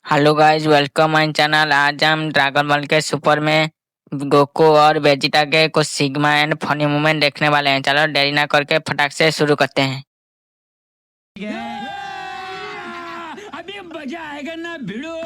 Hello guys, welcome my channel. आज हम dragon ball के सुपर में गोकू और वेजिटा के कुछ सिग्मा एंड फनी मूवमेंट देखने वाले हैं। चलो देरी ना करके फटाक से शुरू करते हैं। अभी मजा आएगा ना भिड़ो।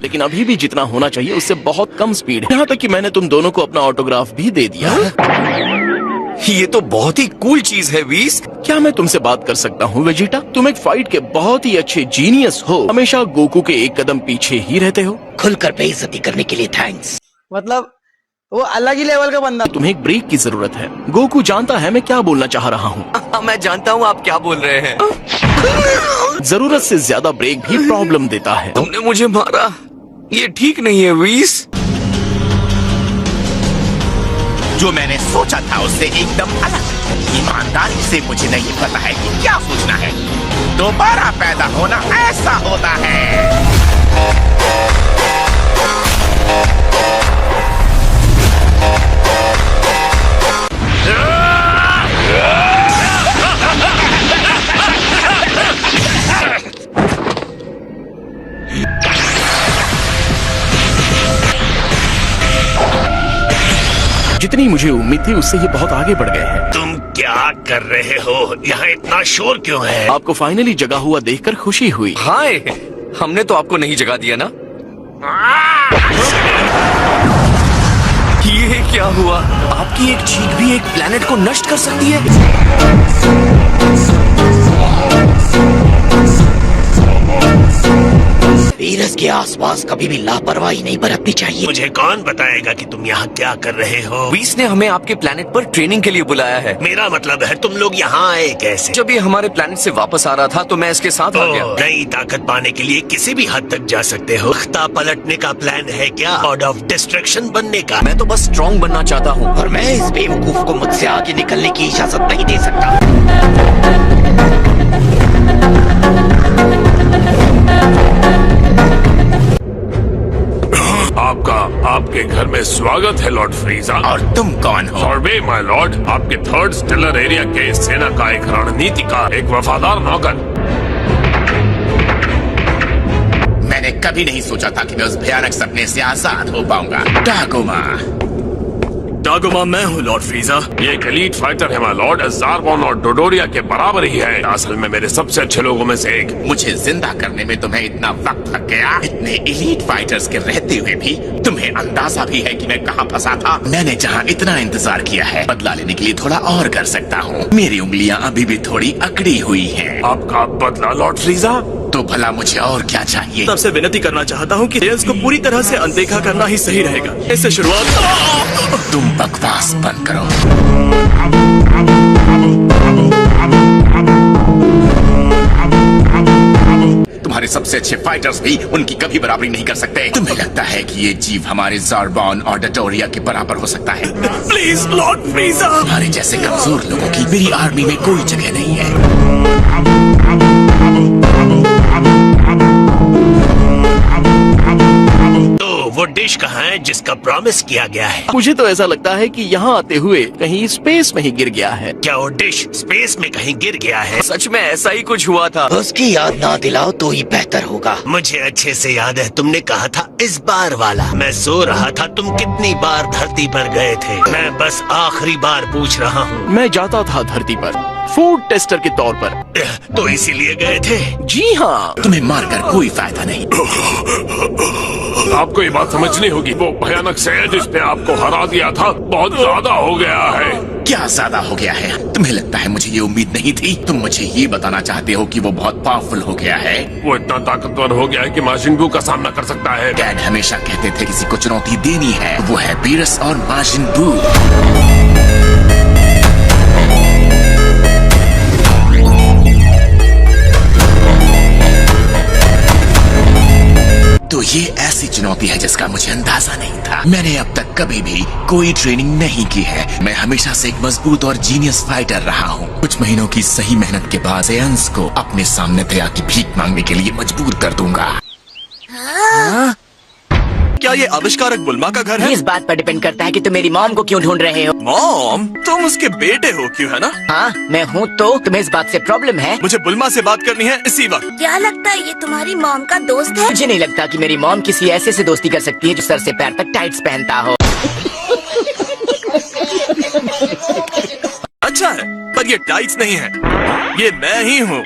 लेकिन अभी भी जितना होना चाहिए उससे बहुत कम स्पीड है। यहाँ तक कि मैंने तुम दोनों को अपना ऑटोग्राफ भी दे दिया। ये तो बहुत ही कूल चीज है वीस। क्या मैं तुमसे बात कर सकता हूँ वेजिटा? तुम एक फाइट के बहुत ही अच्छे जीनियस हो, हमेशा गोकू के एक कदम पीछे ही रहते हो। खुलकर बेइज्जती करने के लिए थैंक्स। मतलब वो अलग ही लेवल का बंदा। तुम्हें एक ब्रेक की जरूरत है। गोकू जानता है मैं क्या बोलना चाह रहा हूँ। मैं जानता हूँ आप क्या बोल रहे हैं। जरूरत से ज्यादा ब्रेक भी प्रॉब्लम देता है। तुमने मुझे मारा, ये ठीक नहीं है वीस। जो मैंने सोचा था उससे एकदम अलग। ईमानदारी से मुझे नहीं पता है कि क्या सोचना है। दोबारा पैदा होना ऐसा होता है। जितनी मुझे उम्मीद थी उससे ये बहुत आगे बढ़ गए हैं। तुम क्या कर रहे हो? यहाँ इतना शोर क्यों है? आपको फाइनली जगा हुआ देखकर खुशी हुई। हाय, हमने तो आपको नहीं जगा दिया ना। ये क्या हुआ? आपकी एक चीख भी एक प्लेनेट को नष्ट कर सकती है। वीरस के आसपास कभी भी लापरवाही नहीं बरतनी चाहिए। मुझे कौन बताएगा कि तुम यहाँ क्या कर रहे हो? वीस ने हमें आपके प्लेनेट पर ट्रेनिंग के लिए बुलाया है। मेरा मतलब है तुम लोग यहाँ आए कैसे? जब ये हमारे प्लेनेट से वापस आ रहा था तो मैं इसके साथ आ गया। नई ताकत पाने के लिए किसी भी हद तक जा सकते हो। तख्ता पलटने का प्लान है क्या? गॉड ऑफ डिस्ट्रक्शन बनने का? मैं तो बस स्ट्रॉन्ग बनना चाहता हूँ। और मैं इस बेवकूफ को मुझसे आगे निकलने की इजाजत नहीं दे सकता। आपके घर में स्वागत है लॉर्ड फ्रीजा। और तुम कौन हो? सॉर्बे माय लॉर्ड, आपके थर्ड स्टेलर एरिया के सेना का एक रणनीति का एक वफादार नौकर। मैंने कभी नहीं सोचा था कि मैं उस भयानक सपने से आजाद हो पाऊंगा। डागोमा मैं हूँ लॉर्ड फ्रीजा। ये एक एलीट फाइटर है माय लॉर्ड, ज़ारबॉन और डोडोरिया के बराबर ही है। असल में मेरे सबसे अच्छे लोगों में से एक। मुझे जिंदा करने में तुम्हें इतना वक्त लग गया। इतने एलीट फाइटर्स के रहते हुए भी तुम्हें अंदाजा भी है कि मैं कहाँ फंसा था? मैंने जहाँ इतना इंतजार किया है, बदला लेने के लिए थोड़ा और कर सकता हूँ। मेरी उंगलियाँ अभी भी थोड़ी अकड़ी हुई हैं। आपका बदला लॉर्ड फ्रीजा? तो भला मुझे और क्या चाहिए? तब से विनती करना चाहता हूँ कि रेल्स को पूरी तरह से अनदेखा करना ही सही रहेगा। इससे शुरुआत। तुम बकवास बंद करो। तुम्हारे सबसे अच्छे फाइटर्स भी उनकी कभी बराबरी नहीं कर सकते। तुम्हें लगता है कि ये जीव हमारे ज़ारबॉन और डटोरिया के बराबर हो सकता है? Please Lord फ्रीजा। तुम्हारे जैसे कमजोर लोगों की मेरी आर्मी में कोई जगह नहीं है। वो डिश कहाँ है जिसका प्रॉमिस किया गया है? मुझे तो ऐसा लगता है कि यहाँ आते हुए कहीं स्पेस में ही गिर गया है। क्या वो डिश स्पेस में कहीं गिर गया है? सच में ऐसा ही कुछ हुआ था। उसकी याद ना दिलाओ तो ही बेहतर होगा। मुझे अच्छे से याद है, तुमने कहा था इस बार वाला। मैं सो रहा था, तुम कितनी बार धरती पर गए थे? मैं बस आखिरी बार पूछ रहा हूँ। मैं जाता था धरती पर फूड टेस्टर के तौर पर। तो इसीलिए गए थे? जी हाँ। तुम्हें मारकर कोई फायदा नहीं। आपको ये बात समझनी होगी, वो भयानक शहर जिसने आपको हरा दिया था बहुत ज्यादा हो गया है। क्या ज्यादा हो गया है? तुम्हें लगता है मुझे ये उम्मीद नहीं थी? तुम मुझे ये बताना चाहते हो कि वो बहुत पावरफुल हो गया है? वो इतना ताकतवर हो गया है कि माजिन बू का सामना कर सकता है। डैड हमेशा कहते थे किसी को चुनौती देनी है, वो है बीरस और माजिन बू। तो ये ऐसी चुनौती चुनौती है जिसका मुझे अंदाजा नहीं था। मैंने अब तक कभी भी कोई ट्रेनिंग नहीं की है। मैं हमेशा से एक मजबूत और जीनियस फाइटर रहा हूँ। कुछ महीनों की सही मेहनत के बाद सेयंस को अपने सामने दया की भीख मांगने के लिए मजबूर कर दूंगा। क्या ये आविष्कारक बुल्मा का घर है? इस बात पर डिपेंड करता है कि तुम मेरी मॉम को क्यों ढूंढ रहे हो। मॉम, तुम उसके बेटे हो क्यों, है ना? हाँ मैं हूँ, तो तुम्हें इस बात से प्रॉब्लम है? मुझे बुल्मा से बात करनी है इसी वक्त। क्या लगता है ये तुम्हारी मॉम का दोस्त है? मुझे नहीं लगता कि मेरी मॉम किसी ऐसे से दोस्ती कर सकती है जो सर से पैर तक टाइट्स पहनता हो। अच्छा है, पर ये टाइट्स नहीं है, ये मैं ही हूँ।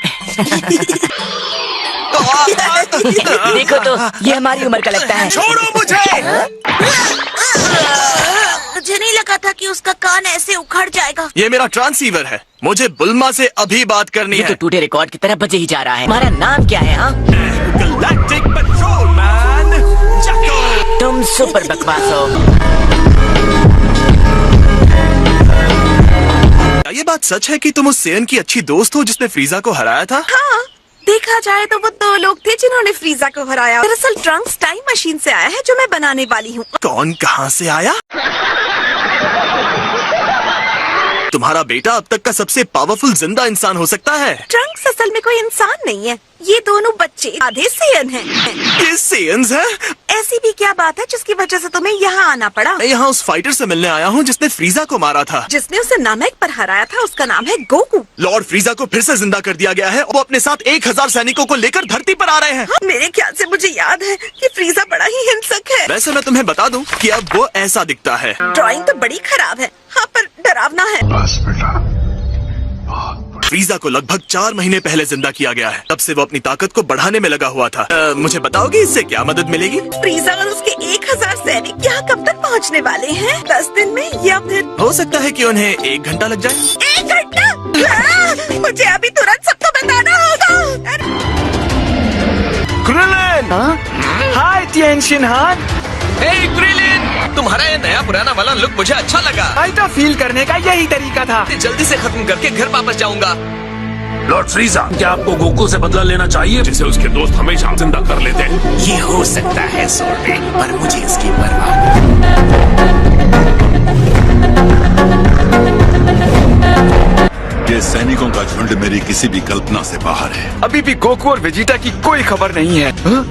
देखो तो, ये हमारी उम्र का लगता है। छोड़ो मुझे। मुझे नहीं लगा था कि उसका कान ऐसे उखड़ जाएगा। ये मेरा ट्रांसीवर है, मुझे बुल्मा से अभी बात करनी ये है। तो टूटे रिकॉर्ड की तरह बजे ही जा रहा है। हमारा नाम क्या है? हाँ, गैलेक्टिक पेट्रोलमैन जैको। तुम सुपर बकवास हो। क्या ये बात सच है कि तुम उस सेयन की अच्छी दोस्त हो जिसने फ्रीजा को हराया था? हाँ, देखा जाए तो वो 2 लोग थे जिन्होंने फ्रीजा को हराया। दरअसल ट्रंक्स टाइम मशीन से आया है जो मैं बनाने वाली हूँ। कौन कहाँ से आया? तुम्हारा बेटा अब तक का सबसे पावरफुल जिंदा इंसान हो सकता है। ट्रंक्स असल में कोई इंसान नहीं है, ये दोनों बच्चे आधे सेयन हैं। ये सेयन्स है? ऐसी भी क्या बात है जिसकी वजह से तुम्हें यहाँ आना पड़ा? मैं यहाँ उस फाइटर से मिलने आया हूँ जिसने फ्रीजा को मारा था। जिसने उसे नामेक पर हराया था उसका नाम है गोकू। लॉर्ड फ्रीजा को फिर से जिंदा कर दिया गया है। वो अपने साथ 1000 सैनिकों को लेकर धरती पर आ रहे हैं। हाँ, मेरे ख्याल से मुझे याद है कि फ्रीजा बड़ा ही हिंसक है। वैसे मैं तुम्हें बता दूं कि अब वो ऐसा दिखता है। ड्राइंग तो बड़ी खराब है, हाँ पर डरावना है। फ्रीजा को लगभग 4 महीने पहले जिंदा किया गया है। तब से वो अपनी ताकत को बढ़ाने में लगा हुआ था। मुझे बताओगे इससे क्या मदद मिलेगी? फ्रीजा और उसके 1000 सैनिक यहाँ कब तक पहुँचने वाले हैं? 10 दिन में या फिर? हो सकता है कि उन्हें 1 घंटा लग जाए। 1 घंटा? मुझे अभी तुरंत सबको बताना होगा। क्रिलिन! हाय तिएनशिन हान! तुम्हारा ये नया पुराना वाला लुक मुझे अच्छा लगा। फाइटर फील करने का यही तरीका था। जल्दी से खत्म करके घर वापस जाऊंगा। लॉर्ड फ्रीजा, क्या आपको गोकू से बदला लेना चाहिए जिसे उसके दोस्त हमेशा जिंदा कर लेते हैं? ये हो सकता है सोर्बे, पर मुझे इसकी परवाह नहीं। ये सैनिकों का झुंड मेरी किसी भी कल्पना से बाहर है। अभी भी गोकू और वेजिटा की कोई खबर नहीं है। हाँ?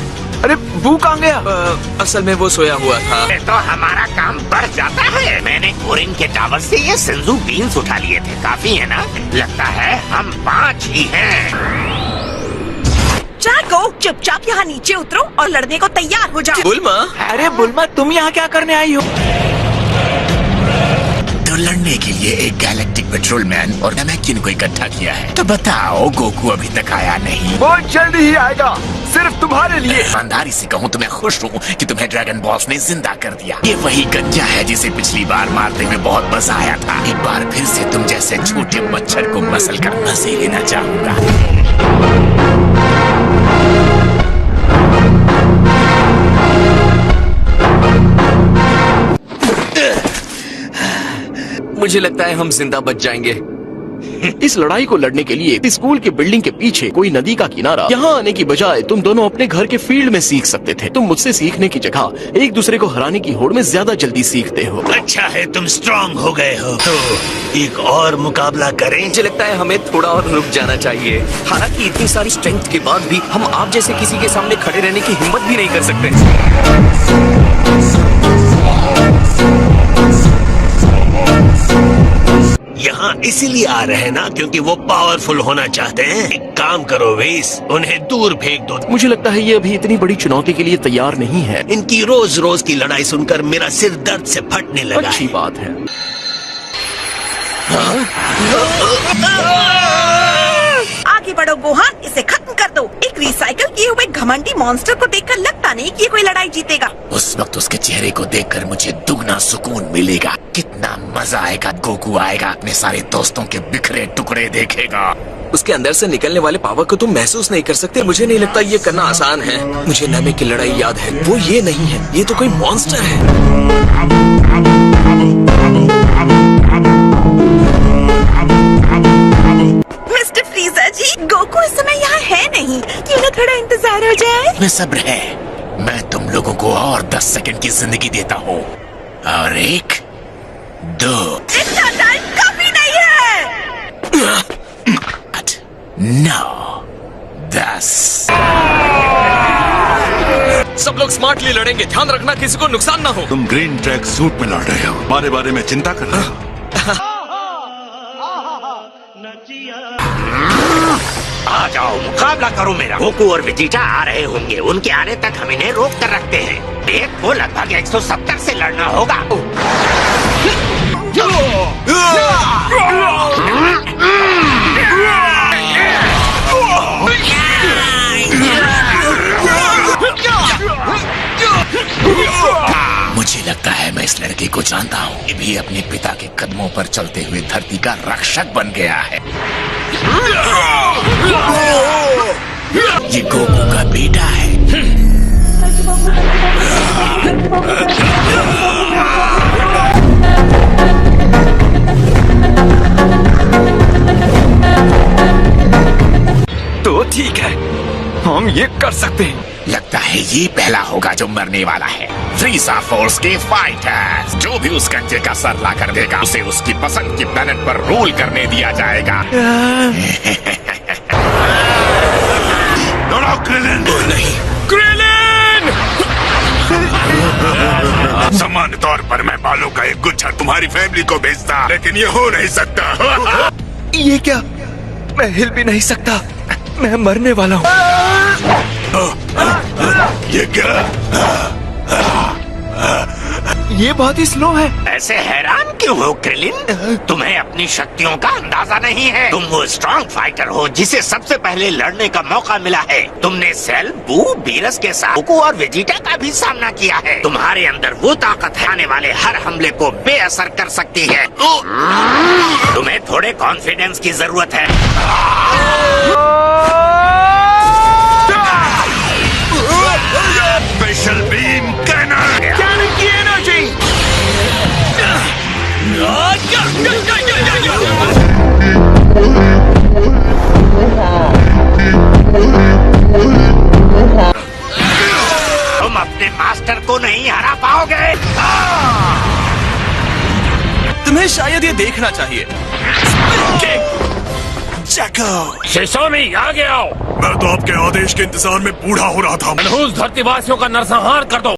अरे बू कहाँ गया? असल में वो सोया हुआ था। तो हमारा काम बढ़ जाता है। मैंने कोरिन के टावर से ये सिंजू बीन्स उठा लिए थे। काफी है ना? लगता है हम 5 ही हैं। जागो, चुपचाप यहाँ नीचे उतरो और लड़ने को तैयार हो जाओ। बुल्मा? अरे बुल्मा, तुम यहाँ क्या करने आई हो? तो लड़ने के लिए एक गैलेक्टिक पेट्रोलमैन और नमैकिन को इकट्ठा किया है। तो बताओ, गोकू अभी तक आया नहीं? बहुत जल्दी ही आएगा, सिर्फ तुम्हारे लिए। ईमानदारी से कहूँ तो मैं खुश हूँ कि तुम्हें ड्रैगन बॉल्स ने जिंदा कर दिया। ये वही गंजा है जिसे पिछली बार मारते हुए बहुत मजा आया था। एक बार फिर से तुम जैसे छोटे मच्छर को मसल कर मजे लेना चाहूंगा। मुझे लगता है हम जिंदा बच जाएंगे। इस लड़ाई को लड़ने के लिए स्कूल की बिल्डिंग के पीछे कोई नदी का किनारा, यहाँ आने की बजाय तुम दोनों अपने घर के फील्ड में सीख सकते थे। तुम मुझसे सीखने की जगह एक दूसरे को हराने की होड़ में ज्यादा जल्दी सीखते हो। अच्छा है, तुम स्ट्रांग हो गए हो, तो एक और मुकाबला करें? मुझे लगता है हमें थोड़ा और रुक जाना चाहिए। हालांकि इतनी सारी स्ट्रेंथ के बाद भी हम आप जैसे किसी के सामने खड़े रहने की हिम्मत भी नहीं कर सकते। यहाँ इसीलिए आ रहे हैं ना क्योंकि वो पावरफुल होना चाहते हैं। एक काम करो वेस, उन्हें दूर फेंक दो। मुझे लगता है ये अभी इतनी बड़ी चुनौती के लिए तैयार नहीं है। इनकी रोज रोज की लड़ाई सुनकर मेरा सिर दर्द से फटने लगा अच्छी है। बात है। आगे बढ़ो गोहान, इसे खत्म कर दो। एक रिसाइकल किए हुए घमंडी मॉन्स्टर को देखकर लगता नहीं कि ये कोई लड़ाई जीतेगा। उस वक्त उसके चेहरे को देखकर मुझे दुगना सुकून मिलेगा। कितना मजा आएगा। गोकू आएगा, अपने सारे दोस्तों के बिखरे टुकड़े देखेगा। उसके अंदर से निकलने वाले पावर को तुम महसूस नहीं कर सकते। मुझे नहीं लगता ये करना आसान है। मुझे नामे की लड़ाई याद है, वो ये नहीं है, ये तो कोई मॉन्स्टर है। मिस्टर फ्रीजा जी, गोकू इस समय यहाँ है नहीं, क्यों ना थोड़ा इंतजार हो जाए? में सब्र है, मैं तुम तुम लोगों को और 10 सेकंड की जिंदगी देता हूँ। और 1, 2, इतना टाइम काफी नहीं है। 8, 9, 10। सब लोग स्मार्टली लड़ेंगे, ध्यान रखना किसी को नुकसान ना हो। तुम ग्रीन ट्रैक सूट में लड़ रहे हो, बारे बारे में चिंता कर रहे हो। आ जाओ, मुकाबला करो मेरा। गोकू और वेजिटा आ रहे होंगे, उनके आने तक हम इन्हें रोक कर रखते हैं। एक को लगभग 170 से लड़ना होगा। मुझे लगता है मैं इस लड़के को जानता हूँ। ये भी अपने पिता के कदमों पर चलते हुए धरती का रक्षक बन गया है। ये गोकू का बेटा है। तो ठीक है, हम ये कर सकते हैं। लगता है ये पहला होगा जो मरने वाला है। फ्रीजा फोर्स के फाइटर्स, जो भी उस कंचे का सर ला कर देगा उसे उसकी पसंद की प्लेनेट पर रूल करने दिया जाएगा। नहीं, सामान्य तौर पर मैं बालों का एक गुच्छा तुम्हारी फैमिली को भेजता, लेकिन ये हो नहीं सकता। ये क्या, मैं हिल भी नहीं सकता, मैं मरने वाला हूँ। ये क्या? ये बहुत ही स्लो है। ऐसे हैरान क्यों हो क्रिलिन? तुम्हें अपनी शक्तियों का अंदाजा नहीं है। तुम वो स्ट्रॉन्ग फाइटर हो जिसे सबसे पहले लड़ने का मौका मिला है। तुमने सेल, बू, बीरस के साथ गोकू और वेजिटा का भी सामना किया है। तुम्हारे अंदर वो ताकत है आने वाले हर हमले को बेअसर कर सकती है। तुम्हें थोड़े कॉन्फिडेंस की जरूरत है। Special beam cannon. कैनन की एनर्जी। तुम अपने मास्टर को नहीं हरा पाओगे। तुम्हें शायद ये देखना चाहिए। शिशोमी आगे आओ। मैं तो आपके आदेश के इंतजार में बूढ़ा हो रहा था। मनहूस धरतीवासियों का नरसंहार कर दो।